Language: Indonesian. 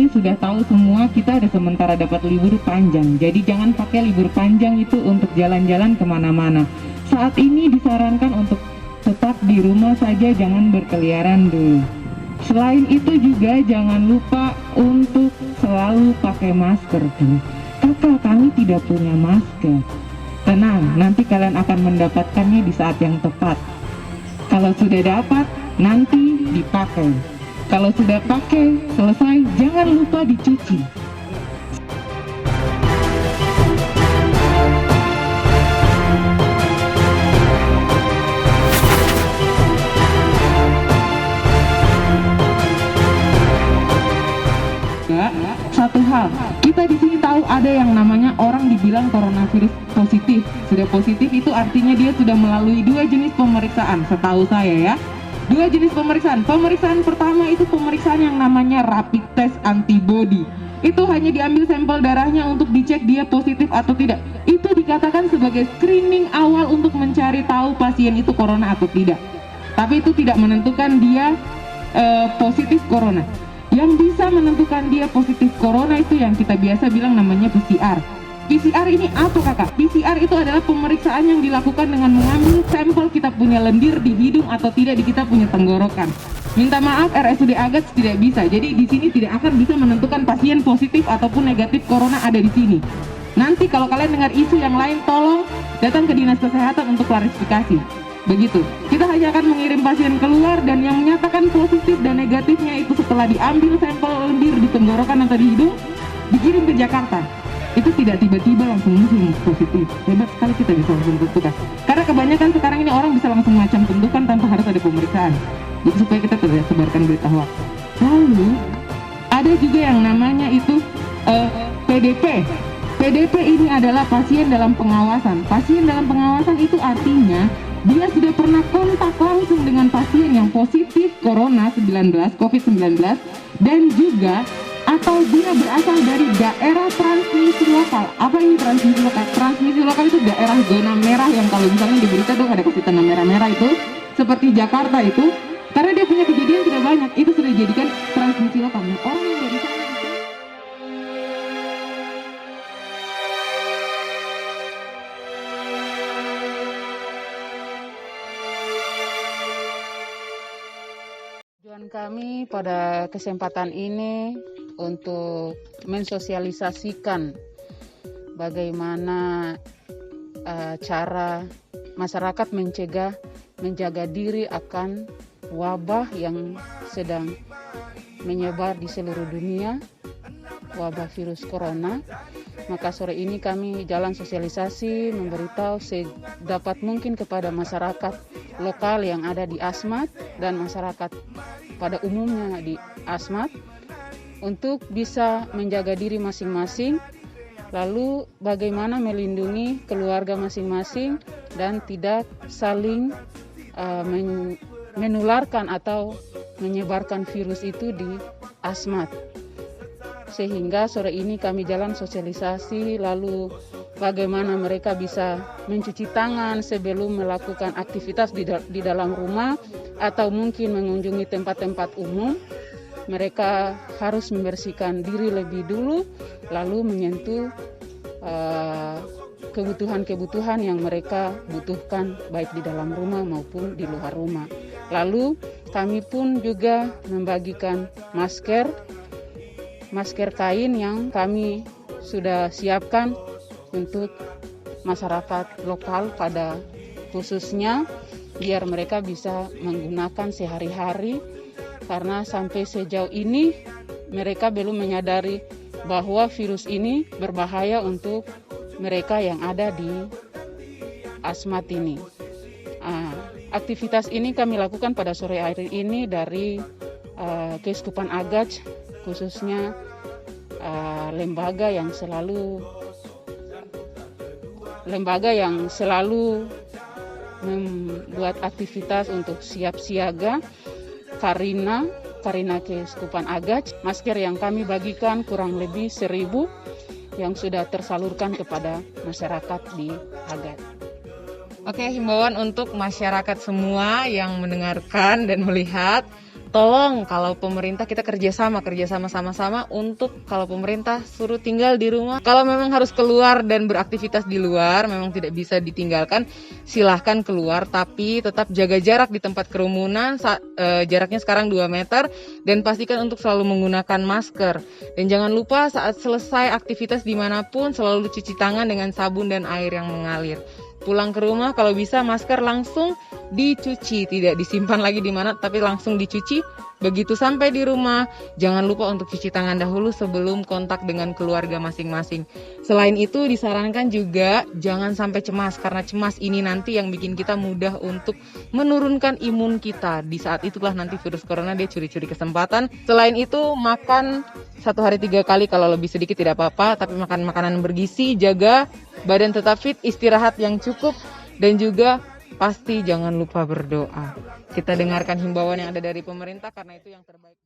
ini sudah tahu semua kita ada sementara dapat libur panjang. Jadi jangan pakai libur panjang itu untuk jalan-jalan kemana-mana. Saat ini disarankan untuk tetap di rumah saja, jangan berkeliaran dulu. Selain itu juga jangan lupa untuk selalu pakai masker tuh. Kakak, kami tidak punya masker. Tenang, nanti kalian akan mendapatkannya di saat yang tepat. Kalau sudah dapat, nanti dipakai. Kalau sudah pakai, selesai, jangan lupa dicuci. Satu hal, kita di sini tahu ada yang namanya orang dibilang coronavirus positif. Sudah positif itu artinya dia sudah melalui 2 jenis pemeriksaan, setahu saya ya. 2 jenis pemeriksaan. Pemeriksaan pertama itu pemeriksaan yang namanya rapid test antibody. Itu hanya diambil sampel darahnya untuk dicek dia positif atau tidak. Itu dikatakan sebagai screening awal untuk mencari tahu pasien itu corona atau tidak. Tapi itu tidak menentukan dia positif corona. Yang bisa menentukan dia positif corona itu yang kita biasa bilang namanya PCR. PCR ini apa kakak? PCR itu adalah pemeriksaan yang dilakukan dengan mengambil sampel kita punya lendir di hidung atau tidak di kita punya tenggorokan. Minta maaf, RSUD Agats tidak bisa. Jadi di sini tidak akan bisa menentukan pasien positif ataupun negatif corona ada di sini. Nanti kalau kalian dengar isu yang lain, tolong datang ke Dinas Kesehatan untuk klarifikasi. Begitu. Kita hanya akan mengirim pasien keluar dan yang menyatakan positif dan negatifnya itu setelah diambil sampel lendir di tenggorokan atau di hidung, dikirim ke Jakarta. Itu tidak tiba-tiba langsung muncul positif. Hebat sekali kita bisa langsung tentukan. Karena kebanyakan sekarang ini orang bisa langsung macam tentukan tanpa harus ada pemeriksaan. Jadi supaya kita tidak sebarkan berita hoax. Lalu ada juga yang namanya itu PDP. PDP ini adalah pasien dalam pengawasan. Pasien dalam pengawasan itu artinya dia sudah pernah kontak langsung dengan pasien yang positif COVID-19 dan juga atau dia berasal dari daerah transmisi lokal. Apa ini transmisi lokal? Transmisi lokal itu daerah zona merah yang kalau misalnya di berita dong ada kasih tanda merah-merah itu seperti Jakarta itu, karena dia punya kejadian sudah banyak, itu sudah dijadikan transmisi lokal. Nah, orang yang dari sana itu tujuan kami pada kesempatan ini untuk mensosialisasikan bagaimana cara masyarakat menjaga diri akan wabah yang sedang menyebar di seluruh dunia, wabah virus corona. Maka sore ini kami jalan sosialisasi, memberitahu sedapat mungkin kepada masyarakat lokal yang ada di Asmat dan masyarakat pada umumnya di Asmat untuk bisa menjaga diri masing-masing, lalu bagaimana melindungi keluarga masing-masing dan tidak saling menularkan atau menyebarkan virus itu di Asmat. Sehingga sore ini kami jalan sosialisasi, lalu bagaimana mereka bisa mencuci tangan sebelum melakukan aktivitas di dalam rumah atau mungkin mengunjungi tempat-tempat umum. Mereka harus membersihkan diri lebih dulu, lalu menyentuh kebutuhan-kebutuhan yang mereka butuhkan baik di dalam rumah maupun di luar rumah. Lalu kami pun juga membagikan masker kain yang kami sudah siapkan untuk masyarakat lokal pada khususnya biar mereka bisa menggunakan sehari-hari, karena sampai sejauh ini mereka belum menyadari bahwa virus ini berbahaya untuk mereka yang ada di Asmat ini. Aktivitas ini kami lakukan pada sore hari ini dari Keuskupan Agats, khususnya lembaga yang selalu membuat aktivitas untuk siap siaga. Karina Keuskupan Agats, masker yang kami bagikan kurang lebih 1.000 yang sudah tersalurkan kepada masyarakat di Agats. Oke, himbauan untuk masyarakat semua yang mendengarkan dan melihat, tolong kalau pemerintah kita kerjasama sama-sama untuk kalau pemerintah suruh tinggal di rumah. Kalau memang harus keluar dan beraktivitas di luar, memang tidak bisa ditinggalkan, silahkan keluar, tapi tetap jaga jarak di tempat kerumunan, jaraknya sekarang 2 meter, dan pastikan untuk selalu menggunakan masker. Dan jangan lupa saat selesai aktivitas dimanapun, selalu cuci tangan dengan sabun dan air yang mengalir. Pulang ke rumah kalau bisa masker langsung dicuci, tidak disimpan lagi di mana, tapi langsung dicuci. Begitu sampai di rumah, jangan lupa untuk cuci tangan dahulu sebelum kontak dengan keluarga masing-masing. Selain itu disarankan juga jangan sampai cemas, karena cemas ini nanti yang bikin kita mudah untuk menurunkan imun kita. Di saat itulah nanti virus corona dia curi-curi kesempatan. Selain itu makan 1 hari 3 kali, kalau lebih sedikit tidak apa-apa, tapi makan makanan bergizi, jaga badan tetap fit, istirahat yang cukup, dan juga pasti jangan lupa berdoa. Kita dengarkan himbauan yang ada dari pemerintah karena itu yang terbaik.